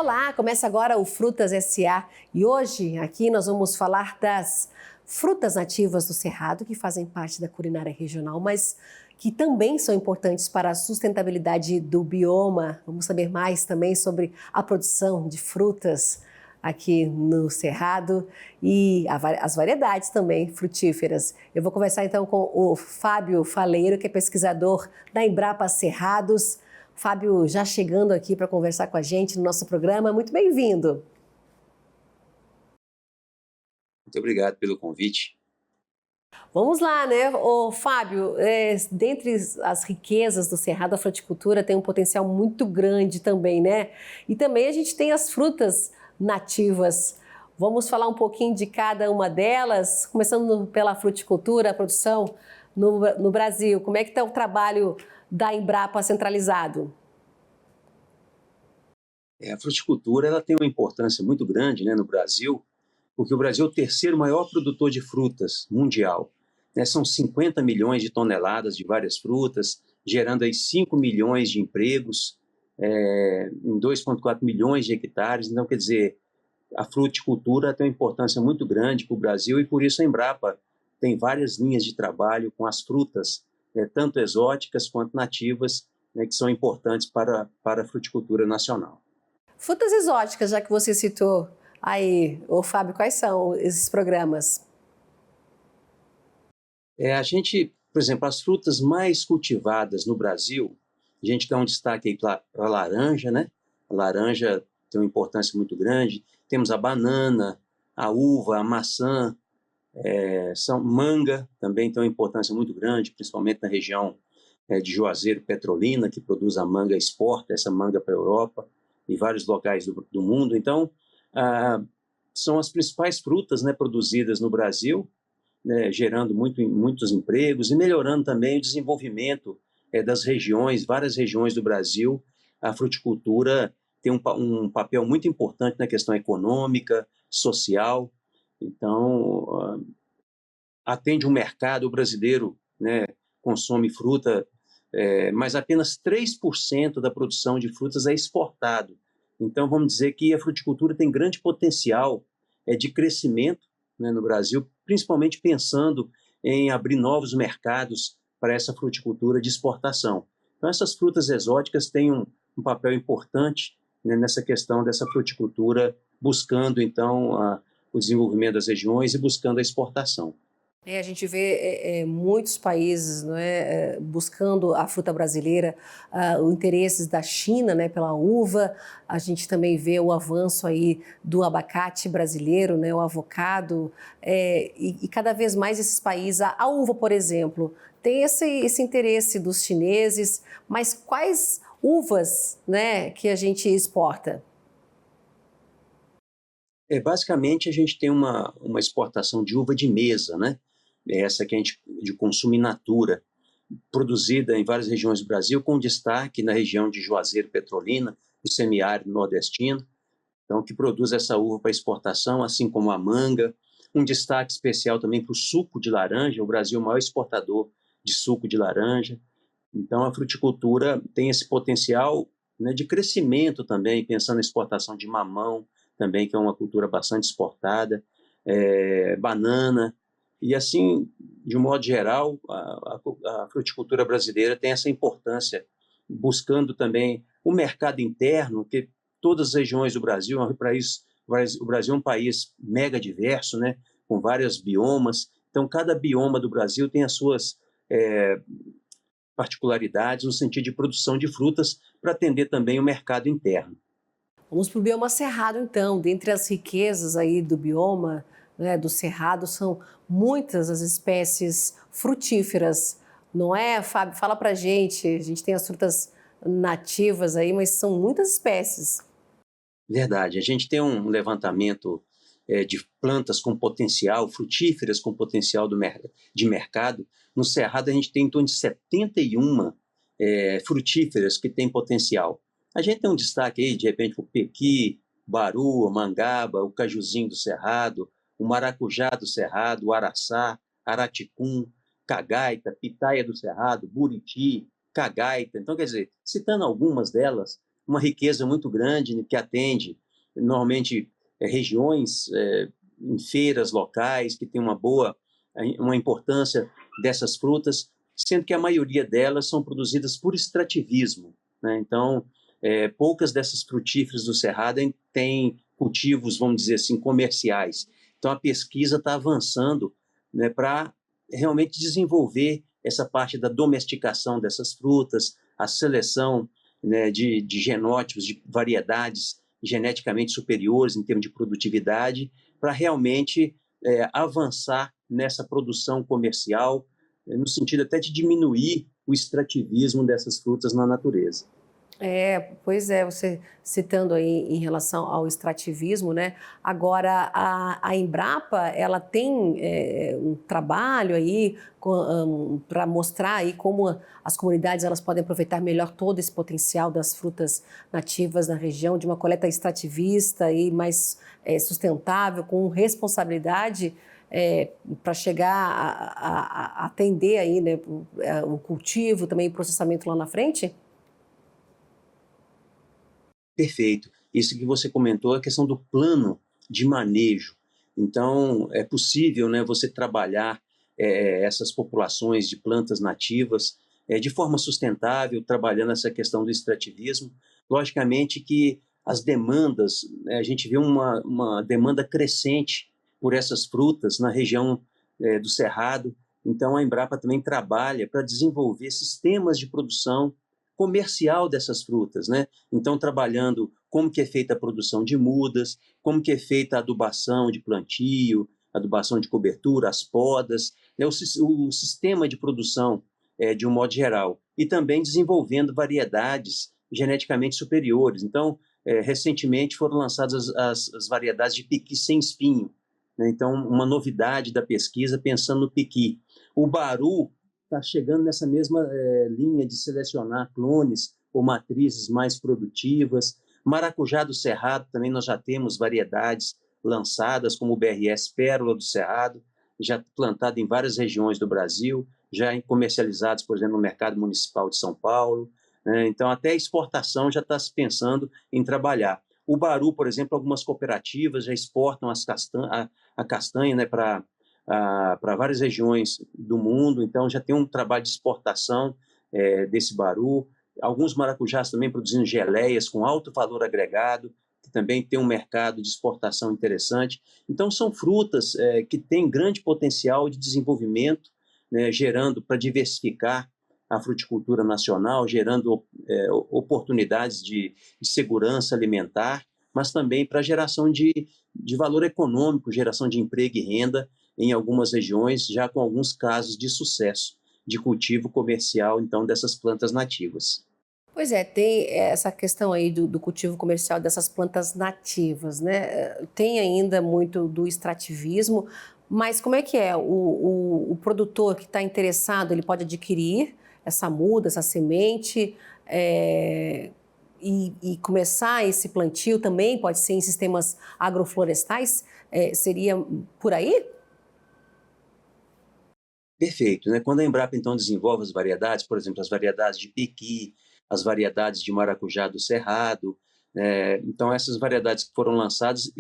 Olá, começa agora o Frutas SA e hoje aqui nós vamos falar das frutas nativas do Cerrado que fazem parte da culinária regional, mas que também são importantes para a sustentabilidade do bioma. Vamos saber mais também sobre a produção de frutas aqui no Cerrado e as variedades também frutíferas. Eu vou conversar então com o Fábio Faleiro, que é pesquisador da Embrapa Cerrados. Fábio, já chegando aqui para conversar com a gente no nosso programa, muito bem-vindo. Muito obrigado pelo convite. Vamos lá, né? Ô, Fábio, dentre as riquezas do Cerrado, a fruticultura tem um potencial muito grande também, né? E também a gente tem as frutas nativas. Vamos falar um pouquinho de cada uma delas, começando pela fruticultura, a produção no Brasil. Como é que está o trabalho da Embrapa centralizado? A fruticultura ela tem uma importância muito grande, né, no Brasil, porque o Brasil é o terceiro maior produtor de frutas mundial, né? São 50 milhões de toneladas de várias frutas, gerando aí 5 milhões de empregos, em 2,4 milhões de hectares. Então, quer dizer, a fruticultura tem uma importância muito grande para o Brasil e por isso a Embrapa tem várias linhas de trabalho com as frutas, tanto exóticas quanto nativas, né, que são importantes para a fruticultura nacional. Frutas exóticas, já que você citou aí, ô Fábio, quais são esses programas? A gente, por exemplo, as frutas mais cultivadas no Brasil, a gente dá um destaque aí para a laranja, né? A laranja tem uma importância muito grande. Temos a banana, a uva, a maçã, manga também tem uma importância muito grande, principalmente na região de Juazeiro Petrolina, que produz a manga, exporta essa manga para a Europa e vários locais do mundo. Então, ah, são as principais frutas, né, produzidas no Brasil, né, gerando muitos empregos e melhorando também o desenvolvimento das regiões, várias regiões do Brasil. A fruticultura tem um papel muito importante na questão econômica, social. Então, atende um mercado, o brasileiro, né, consome fruta, mas apenas 3% da produção de frutas é exportado. Então, vamos dizer que a fruticultura tem grande potencial de crescimento, né, no Brasil, principalmente pensando em abrir novos mercados para essa fruticultura de exportação. Então, essas frutas exóticas têm um papel importante, né, nessa questão dessa fruticultura, buscando, então, o desenvolvimento das regiões e buscando a exportação. A gente vê muitos países, não é, buscando a fruta brasileira, os interesses da China, né, pela uva. A gente também vê o avanço aí do abacate brasileiro, né, o avocado, e cada vez mais esses países, a uva, por exemplo, tem esse interesse dos chineses, mas quais uvas, né, que a gente exporta? Basicamente, a gente tem uma exportação de uva de mesa, né? Essa que a gente de consumo in natura, produzida em várias regiões do Brasil, com destaque na região de Juazeiro Petrolina, o semiárido nordestino, então que produz essa uva para exportação, assim como a manga. Um destaque especial também para o suco de laranja, o Brasil é o maior exportador de suco de laranja. Então a fruticultura tem esse potencial, né, de crescimento também, pensando na exportação de mamão, também que é uma cultura bastante exportada, banana, e assim, de um modo geral, a fruticultura brasileira tem essa importância, buscando também o mercado interno, que todas as regiões do Brasil, o Brasil é um país mega diverso, né, com vários biomas, então cada bioma do Brasil tem as suas particularidades no sentido de produção de frutas para atender também o mercado interno. Vamos para o bioma cerrado, então. Dentre as riquezas aí do bioma, né, do cerrado, são muitas as espécies frutíferas, não é, Fábio? Fala para a gente tem as frutas nativas aí, mas são muitas espécies. Verdade, a gente tem um levantamento de plantas com potencial, frutíferas com potencial de mercado. No Cerrado, a gente tem em torno de 71 frutíferas que têm potencial. A gente tem um destaque aí, de repente, o pequi, baru, mangaba, o cajuzinho do Cerrado, o maracujá do Cerrado, o araçá, araticum, cagaita, pitaia do Cerrado, buriti, cagaita. Então, quer dizer, citando algumas delas, uma riqueza muito grande, né, que atende normalmente regiões em feiras locais, que tem uma importância dessas frutas, sendo que a maioria delas são produzidas por extrativismo, né? Então, poucas dessas frutíferas do Cerrado têm cultivos, vamos dizer assim, comerciais. Então, a pesquisa está avançando, né, para realmente desenvolver essa parte da domesticação dessas frutas, a seleção, né, de genótipos, de variedades geneticamente superiores em termos de produtividade, para realmente avançar nessa produção comercial, no sentido até de diminuir o extrativismo dessas frutas na natureza. Pois é, você citando aí em relação ao extrativismo, né? Agora, a Embrapa, ela tem um trabalho aí para mostrar aí como as comunidades elas podem aproveitar melhor todo esse potencial das frutas nativas na região, de uma coleta extrativista e mais sustentável, com responsabilidade para chegar a atender aí, né, o cultivo, também o processamento lá na frente? Perfeito. Isso que você comentou é a questão do plano de manejo. Então, é possível, né, você trabalhar essas populações de plantas nativas de forma sustentável, trabalhando essa questão do extrativismo. Logicamente que as demandas, a gente vê uma demanda crescente por essas frutas na região do Cerrado. Então, a Embrapa também trabalha para desenvolver sistemas de produção comercial dessas frutas, né? Então, trabalhando como que é feita a produção de mudas, como que é feita a adubação de plantio, adubação de cobertura, as podas, né? O sistema de produção de um modo geral. E também desenvolvendo variedades geneticamente superiores. Então, recentemente foram lançadas as variedades de piqui sem espinho, né? Então, uma novidade da pesquisa pensando no piqui. O baru está chegando nessa mesma linha de selecionar clones ou matrizes mais produtivas. Maracujá do Cerrado também nós já temos variedades lançadas, como o BRS Pérola do Cerrado, já plantado em várias regiões do Brasil, já comercializados, por exemplo, no mercado municipal de São Paulo, né? Então, até a exportação já está se pensando em trabalhar. O baru, por exemplo, algumas cooperativas já exportam a castanha, né, para várias regiões do mundo, então já tem um trabalho de exportação desse baru. Alguns maracujás também produzindo geleias com alto valor agregado, que também tem um mercado de exportação interessante. Então, são frutas que têm grande potencial de desenvolvimento, né, gerando para diversificar a fruticultura nacional, gerando oportunidades de segurança alimentar, mas também para geração de valor econômico, geração de emprego e renda em algumas regiões, já com alguns casos de sucesso de cultivo comercial, então, dessas plantas nativas. Pois é, tem essa questão aí do cultivo comercial dessas plantas nativas, né? Tem ainda muito do extrativismo, mas como é que é? O produtor que está interessado, ele pode adquirir essa muda, essa semente, e começar esse plantio também, pode ser em sistemas agroflorestais? Seria por aí? Perfeito, né? Quando a Embrapa, então, desenvolve as variedades, por exemplo, as variedades de piqui, as variedades de maracujá do Cerrado, então essas variedades que foram lançadas,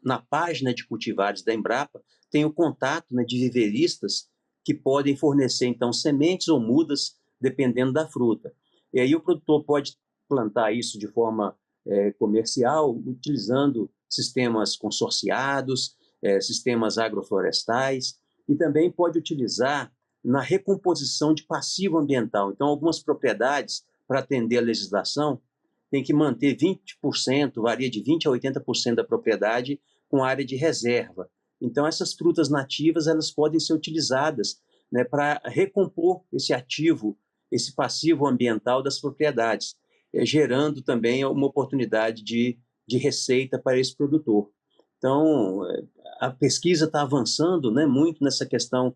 na página de cultivares da Embrapa, tem o contato, né, de viveristas que podem fornecer, então, sementes ou mudas, dependendo da fruta. E aí o produtor pode plantar isso de forma comercial, utilizando sistemas consorciados, sistemas agroflorestais, e também pode utilizar na recomposição de passivo ambiental. Então, algumas propriedades, para atender a legislação, tem que manter 20%, varia de 20% a 80% da propriedade com área de reserva. Então, essas frutas nativas elas podem ser utilizadas, né, para recompor esse ativo, esse passivo ambiental das propriedades, gerando também uma oportunidade de receita para esse produtor. Então, a pesquisa está avançando, né, muito nessa questão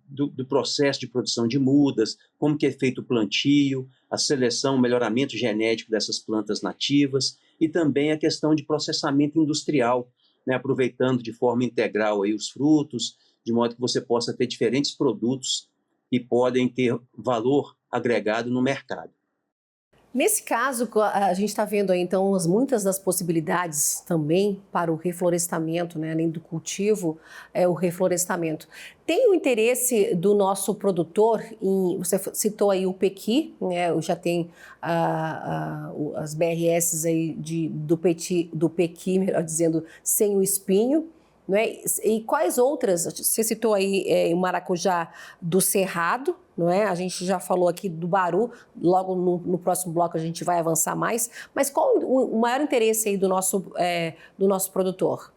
do processo de produção de mudas, como que é feito o plantio, a seleção, o melhoramento genético dessas plantas nativas e também a questão de processamento industrial, né, aproveitando de forma integral aí os frutos, de modo que você possa ter diferentes produtos que podem ter valor agregado no mercado. Nesse caso, a gente está vendo aí, então, muitas das possibilidades também para o reflorestamento, né? Além do cultivo, o reflorestamento. Tem o interesse do nosso produtor você citou aí o pequi, né? Já tem as BRS aí do pequi, melhor dizendo, sem o espinho. Não é? E quais outras? Você citou aí o maracujá do cerrado, não é? A gente já falou aqui do baru, logo no próximo bloco a gente vai avançar mais, mas qual o maior interesse aí do nosso produtor?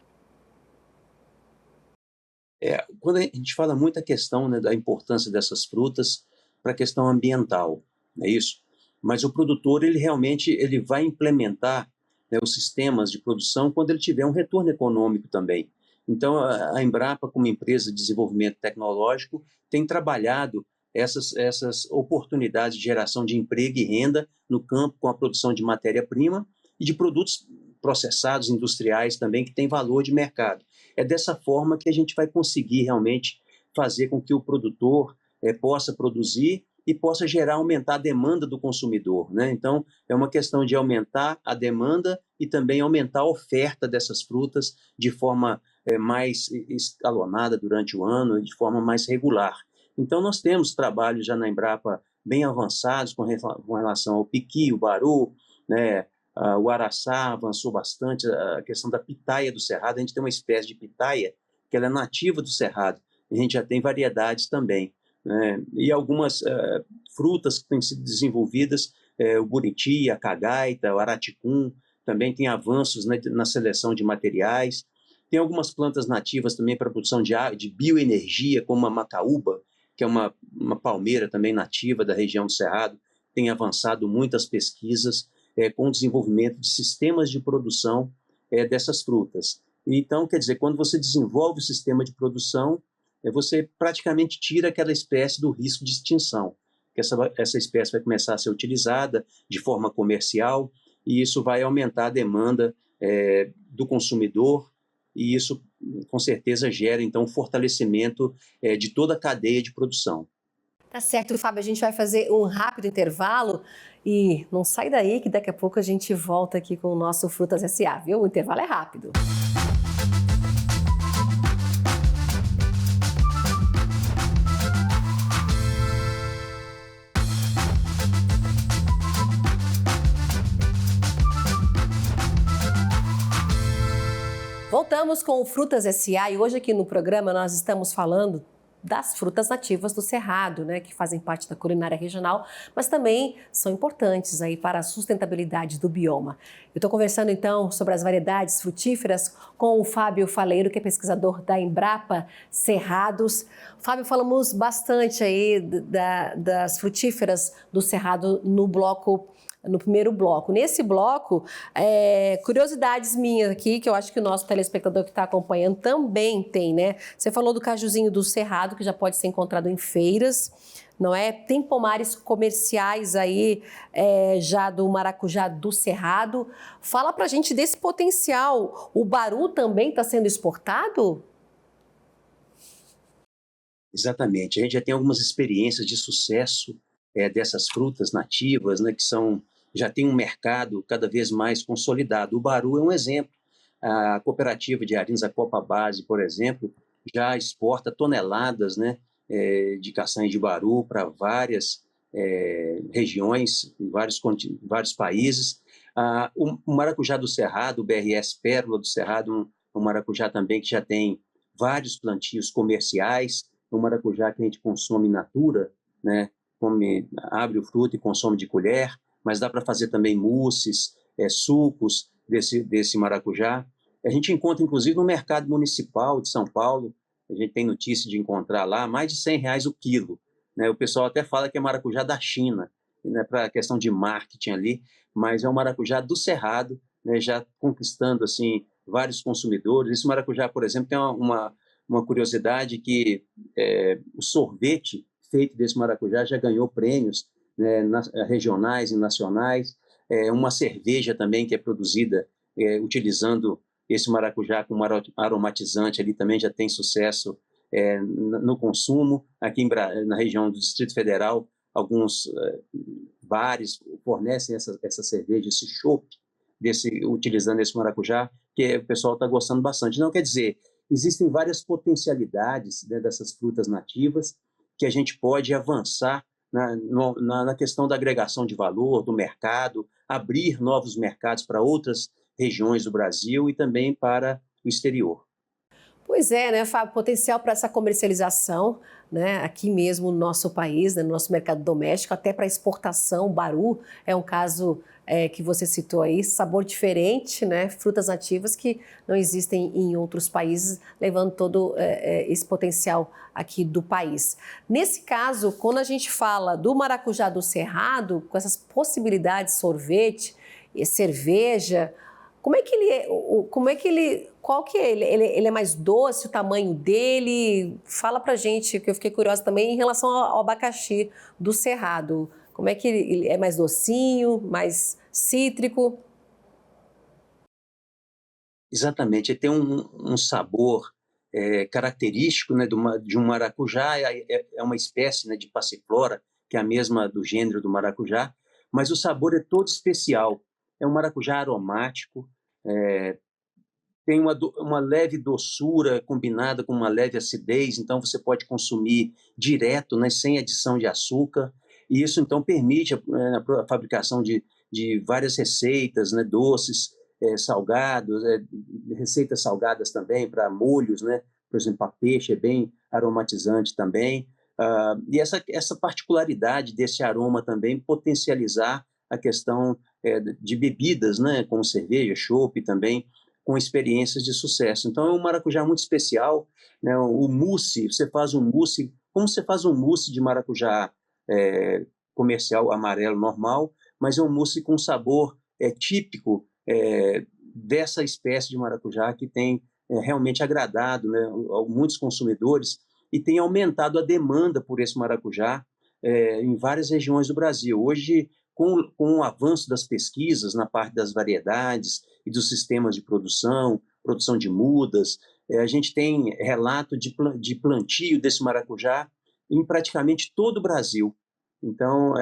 Quando a gente fala muito a questão, né, da importância dessas frutas para a questão ambiental, não é isso? Mas o produtor, ele realmente vai implementar, né, os sistemas de produção quando ele tiver um retorno econômico também. Então, a Embrapa, como empresa de desenvolvimento tecnológico, tem trabalhado essas oportunidades de geração de emprego e renda no campo com a produção de matéria-prima e de produtos processados, industriais também, que têm valor de mercado. É dessa forma que a gente vai conseguir realmente fazer com que o produtor possa produzir e possa aumentar a demanda do consumidor, né? Então, é uma questão de aumentar a demanda e também aumentar a oferta dessas frutas de forma mais escalonada durante o ano, de forma mais regular. Então, nós temos trabalhos já na Embrapa bem avançados com relação ao piqui, o baru, né? O araçá avançou bastante, a questão da pitaia do cerrado. A gente tem uma espécie de pitaia que ela é nativa do cerrado. A gente já tem variedades também, né? E algumas frutas que têm sido desenvolvidas, o buriti, a cagaita, o araticum, também tem avanços, né, na seleção de materiais. Tem algumas plantas nativas também para a produção de bioenergia, como a macaúba, que é uma palmeira também nativa da região do cerrado. Tem avançado muitas pesquisas com o desenvolvimento de sistemas de produção dessas frutas. Então, quer dizer, quando você desenvolve o sistema de produção, você praticamente tira aquela espécie do risco de extinção, que essa espécie vai começar a ser utilizada de forma comercial, e isso vai aumentar a demanda do consumidor, e isso, com certeza, gera, então, um fortalecimento de toda a cadeia de produção. Tá certo, Fábio, a gente vai fazer um rápido intervalo e não sai daí que daqui a pouco a gente volta aqui com o nosso Frutas S.A., viu? O intervalo é rápido. Voltamos com o Frutas S.A. e hoje aqui no programa nós estamos falando das frutas nativas do Cerrado, né, que fazem parte da culinária regional, mas também são importantes aí para a sustentabilidade do bioma. Eu estou conversando então sobre as variedades frutíferas com o Fábio Faleiro, que é pesquisador da Embrapa Cerrados. Fábio, falamos bastante aí das frutíferas do Cerrado no primeiro bloco. Nesse bloco, curiosidades minhas aqui, que eu acho que o nosso telespectador que está acompanhando também tem, né? Você falou do cajuzinho do Cerrado, que já pode ser encontrado em feiras, não é? Tem pomares comerciais aí, já do maracujá do Cerrado. Fala pra gente desse potencial. O baru também está sendo exportado? Exatamente. A gente já tem algumas experiências de sucesso dessas frutas nativas, né, que já tem um mercado cada vez mais consolidado. O baru é um exemplo. A cooperativa de Arinos, a Copa Base, por exemplo, já exporta toneladas, né, de castanha de baru para várias regiões, em vários países. O maracujá do Cerrado, o BRS Pérola do Cerrado, um maracujá também que já tem vários plantios comerciais, um maracujá que a gente consome in natura, né, abre o fruto e consome de colher, mas dá para fazer também mousses, sucos desse maracujá. A gente encontra, inclusive, no mercado municipal de São Paulo, a gente tem notícia de encontrar lá mais de R$100 o quilo, né? O pessoal até fala que é maracujá da China, né, para a questão de marketing ali, mas é um maracujá do Cerrado, né, já conquistando assim, vários consumidores. Esse maracujá, por exemplo, tem uma curiosidade que o sorvete feito desse maracujá já ganhou prêmios, né, regionais e nacionais. Uma cerveja também que é produzida utilizando esse maracujá como aromatizante ali também já tem sucesso no consumo. Aqui na região do Distrito Federal, alguns bares fornecem essa cerveja, esse chopp, utilizando esse maracujá, que o pessoal está gostando bastante. Não quer dizer, existem várias potencialidades, né, dessas frutas nativas que a gente pode avançar na questão da agregação de valor, do mercado, abrir novos mercados para outras regiões do Brasil e também para o exterior. Pois é, né, Fábio? Potencial para essa comercialização, né, aqui mesmo no nosso país, né, no nosso mercado doméstico, até para exportação. O Baru é um caso que você citou aí, sabor diferente, né, frutas nativas que não existem em outros países, levando todo esse potencial aqui do país. Nesse caso, quando a gente fala do maracujá do Cerrado, com essas possibilidades de sorvete, cerveja, como é que ele é? Qual que é? Ele é mais doce, o tamanho dele? Fala pra gente, que eu fiquei curiosa também em relação ao abacaxi do Cerrado. Como é que ele é mais docinho, mais cítrico? Exatamente, ele tem um sabor característico, né, de um maracujá, é uma espécie, né, de passiflora, que é a mesma do gênero do maracujá, mas o sabor é todo especial. É um maracujá aromático, tem uma leve doçura combinada com uma leve acidez, então você pode consumir direto, né, sem adição de açúcar, e isso então permite a fabricação de várias receitas, né, doces, salgados, receitas salgadas também para molhos, né, por exemplo, para peixe é bem aromatizante também, e essa particularidade desse aroma também potencializar a questão de bebidas, né, como cerveja, chopp também, com experiências de sucesso. Então é um maracujá muito especial, né? O mousse, você faz um mousse, como você faz um mousse de maracujá comercial amarelo normal, mas é um mousse com sabor típico dessa espécie de maracujá que tem realmente agradado, né, a muitos consumidores e tem aumentado a demanda por esse maracujá em várias regiões do Brasil. Hoje, com o avanço das pesquisas na parte das variedades e dos sistemas de produção de mudas, a gente tem relato de plantio desse maracujá em praticamente todo o Brasil. Então,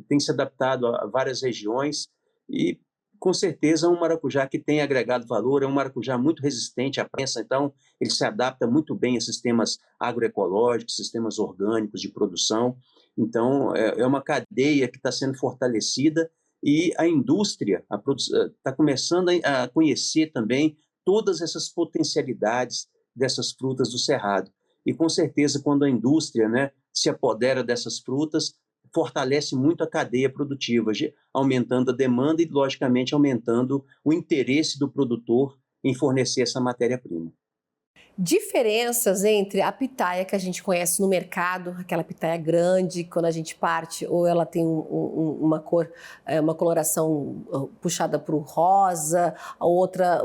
tem se adaptado a várias regiões e, com certeza, é um maracujá que tem agregado valor, é um maracujá muito resistente à prensa, então ele se adapta muito bem a sistemas agroecológicos, sistemas orgânicos de produção. Então, é uma cadeia que está sendo fortalecida e a indústria está começando a conhecer também todas essas potencialidades dessas frutas do Cerrado. E, com certeza, quando a indústria, né, se apodera dessas frutas, fortalece muito a cadeia produtiva, aumentando a demanda e, logicamente, aumentando o interesse do produtor em fornecer essa matéria-prima. Diferenças entre a pitaia que a gente conhece no mercado, aquela pitaia grande, quando a gente parte, ou ela tem uma cor, uma coloração puxada para o rosa, a outra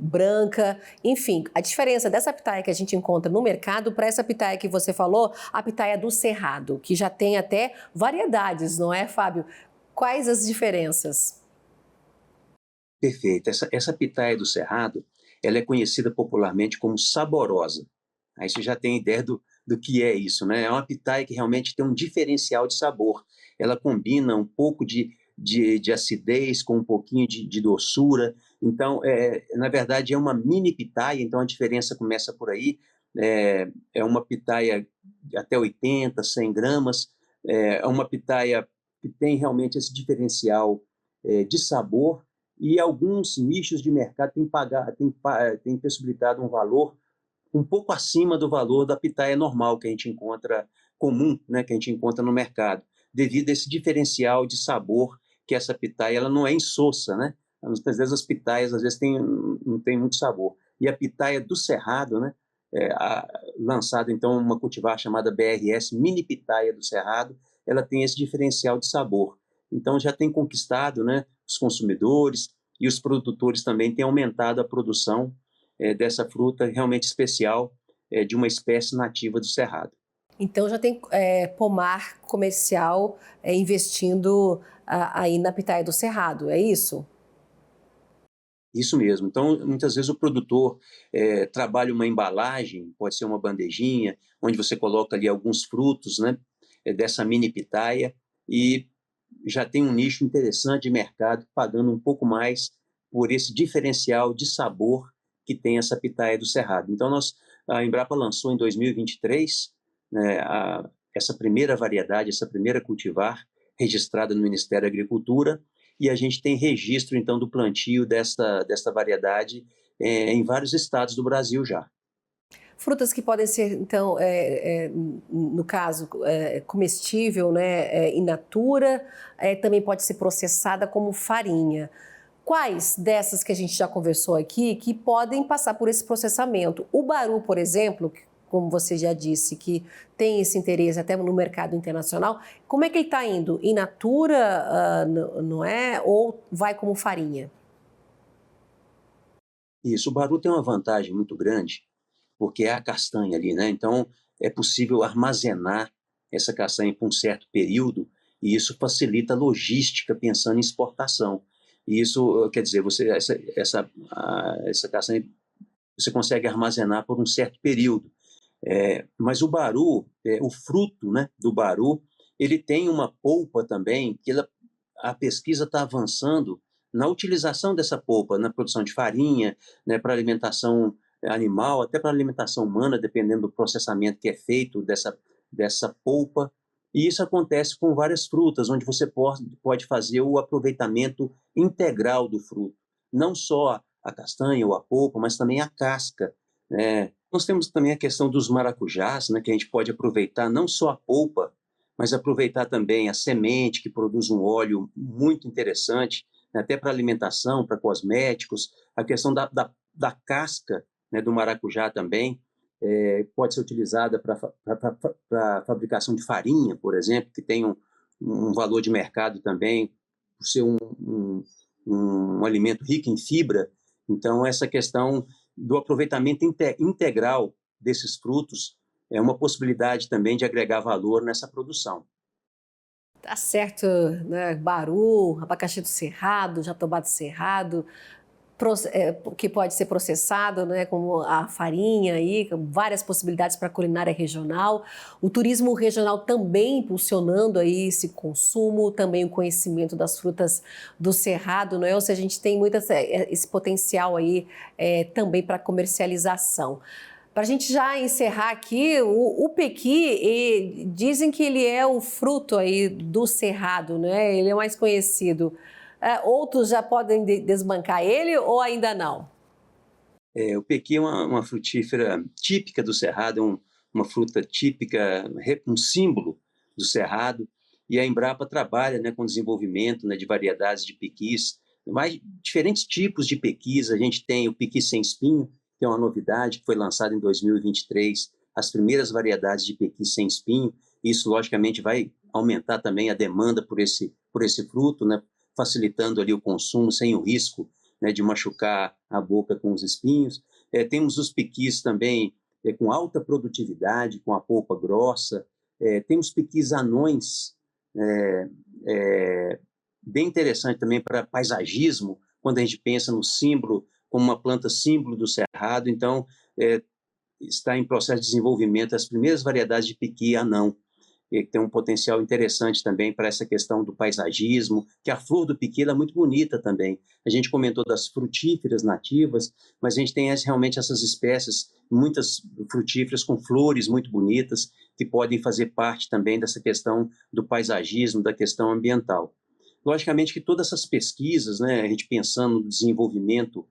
branca, enfim, a diferença dessa pitaia que a gente encontra no mercado para essa pitaia que você falou, a pitaia do Cerrado, que já tem até variedades, não é, Fábio? Quais as diferenças? Perfeito. Essa pitaia do Cerrado, ela é conhecida popularmente como saborosa. Aí você já tem ideia do que é isso, né? É uma pitaia que realmente tem um diferencial de sabor. Ela combina um pouco de acidez com um pouquinho de doçura. Então, na verdade, é uma mini pitaia, então a diferença começa por aí. É uma pitaia até 80, 100 gramas. É uma pitaia que tem realmente esse diferencial de sabor, e alguns nichos de mercado têm possibilitado um valor um pouco acima do valor da pitaia normal que a gente encontra comum, né, que a gente encontra no mercado, devido a esse diferencial de sabor que essa pitaia ela não é insossa, né? Às vezes as pitaias às vezes não tem muito sabor. E a pitaia do Cerrado, né, lançada então uma cultivar chamada BRS Mini Pitaia do Cerrado, ela tem esse diferencial de sabor. Então já tem conquistado, né, os consumidores e os produtores também têm aumentado a produção dessa fruta realmente especial de uma espécie nativa do Cerrado. Então já tem pomar comercial investindo aí na pitaia do Cerrado, é isso? Isso mesmo. Então, muitas vezes o produtor trabalha uma embalagem, pode ser uma bandejinha, onde você coloca ali alguns frutos, né, dessa mini pitaia, e já tem um nicho interessante de mercado, pagando um pouco mais por esse diferencial de sabor que tem essa pitaia do Cerrado. Então, a Embrapa lançou em 2023, né, essa primeira variedade, essa primeira cultivar, registrada no Ministério da Agricultura, e a gente tem registro, então, do plantio desta variedade em vários estados do Brasil já. Frutas que podem ser, então, no caso, comestível, né, in natura, também pode ser processada como farinha. Quais dessas que a gente já conversou aqui que podem passar por esse processamento? O baru, por exemplo, como você já disse, que tem esse interesse até no mercado internacional, como é que ele está indo? In natura, não é? Ou vai como farinha? Isso, o baru tem uma vantagem muito grande, porque é a castanha ali, né? Então, é possível armazenar essa castanha por um certo período, e isso facilita a logística pensando em exportação. E isso, quer dizer, essa castanha você consegue armazenar por um certo período. Mas o baru, o fruto, né, do baru, ele tem uma polpa também, que a pesquisa está avançando na utilização dessa polpa, na produção de farinha, né, para alimentação animal, até para alimentação humana, dependendo do processamento que é feito dessa polpa. E isso acontece com várias frutas, onde você pode fazer o aproveitamento integral do fruto. Não só a castanha ou a polpa, mas também a casca, né? Nós temos também a questão dos maracujás, né, que a gente pode aproveitar não só a polpa, mas aproveitar também a semente, que produz um óleo muito interessante, né, até para alimentação, para cosméticos. A questão da casca, né, do maracujá também pode ser utilizada para fabricação de farinha, por exemplo, que tem um valor de mercado também, por ser um alimento rico em fibra. Então, essa questão do aproveitamento integral desses frutos é uma possibilidade também de agregar valor nessa produção. Tá certo, né? Baru, abacaxi do Cerrado, jatobá do Cerrado, que pode ser processado, né, como a farinha aí, com várias possibilidades para a culinária regional. O turismo regional também impulsionando aí esse consumo, também o conhecimento das frutas do Cerrado, não é? Ou seja, a gente tem muito esse potencial aí também para comercialização. Para a gente já encerrar aqui, o pequi, dizem que ele é o fruto aí do Cerrado, né? Ele é mais conhecido. Outros já podem desbancar ele ou ainda não? O pequi é uma frutífera típica do Cerrado, uma fruta típica, um símbolo do Cerrado, e a Embrapa trabalha, né, com desenvolvimento, né, de variedades de pequis, mais diferentes tipos de pequis. A gente tem o pequi sem espinho, que é uma novidade, que foi lançada em 2023, as primeiras variedades de pequi sem espinho. Isso, logicamente, vai aumentar também a demanda por esse fruto, né, facilitando ali o consumo sem o risco, né, de machucar a boca com os espinhos. Temos os pequis também com alta produtividade, com a polpa grossa. Temos pequis anões, bem interessante também para paisagismo, quando a gente pensa no símbolo, como uma planta símbolo do Cerrado. Então, está em processo de desenvolvimento as primeiras variedades de pequi anão, que tem um potencial interessante também para essa questão do paisagismo, que a flor do pequi é muito bonita também. A gente comentou das frutíferas nativas, mas a gente tem realmente essas espécies, muitas frutíferas com flores muito bonitas, que podem fazer parte também dessa questão do paisagismo, da questão ambiental. Logicamente que todas essas pesquisas, né, a gente pensando no desenvolvimento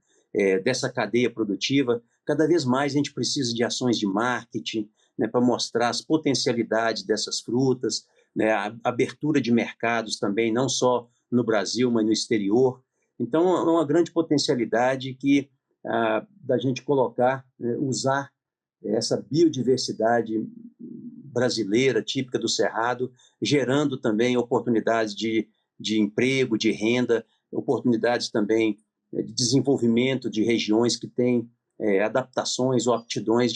dessa cadeia produtiva, cada vez mais a gente precisa de ações de marketing, né, para mostrar as potencialidades dessas frutas, né, a abertura de mercados também, não só no Brasil, mas no exterior. Então, é uma grande potencialidade da gente colocar, né, usar essa biodiversidade brasileira, típica do Cerrado, gerando também oportunidades de emprego, de renda, oportunidades também de desenvolvimento de regiões que têm adaptações ou aptidões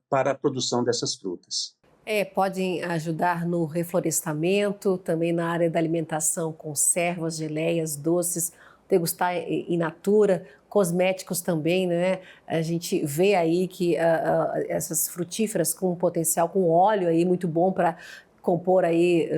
para a produção dessas frutas. Podem ajudar no reflorestamento, também na área da alimentação, conservas, geleias, doces, degustar in natura, cosméticos também, né? A gente vê aí que essas frutíferas com potencial, com óleo aí muito bom para compor aí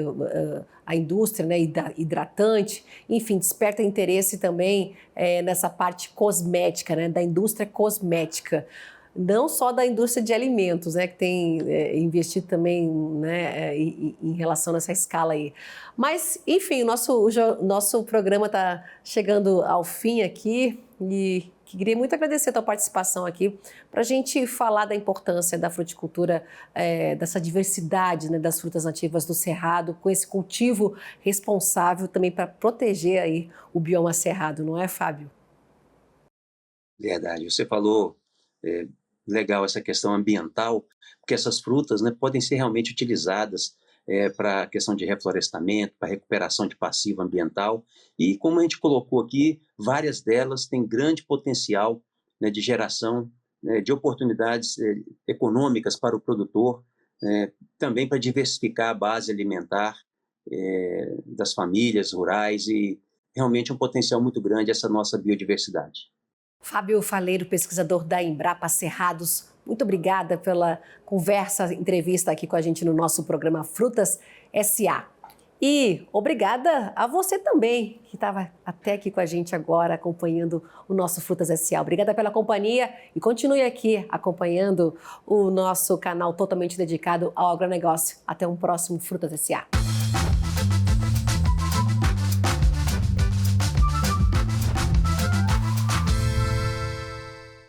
a indústria, né, hidratante, enfim, desperta interesse também nessa parte cosmética, né, da indústria cosmética. Não só da indústria de alimentos, né, que tem investido também, né, em relação a essa escala aí. Mas, enfim, o nosso programa está chegando ao fim aqui e queria muito agradecer a tua participação aqui para a gente falar da importância da fruticultura, dessa diversidade, né, das frutas nativas do Cerrado, com esse cultivo responsável também para proteger aí o bioma cerrado, não é, Fábio? Verdade. Você falou legal essa questão ambiental, porque essas frutas, né, podem ser realmente utilizadas para a questão de reflorestamento, para recuperação de passivo ambiental, e como a gente colocou aqui, várias delas têm grande potencial, né, de geração, né, de oportunidades econômicas para o produtor, também para diversificar a base alimentar das famílias rurais, e realmente um potencial muito grande essa nossa biodiversidade. Fábio Faleiro, pesquisador da Embrapa Cerrados, muito obrigada pela conversa, entrevista aqui com a gente no nosso programa Frutas SA. E obrigada a você também, que estava até aqui com a gente agora, acompanhando o nosso Frutas SA. Obrigada pela companhia e continue aqui acompanhando o nosso canal totalmente dedicado ao agronegócio. Até um próximo Frutas SA.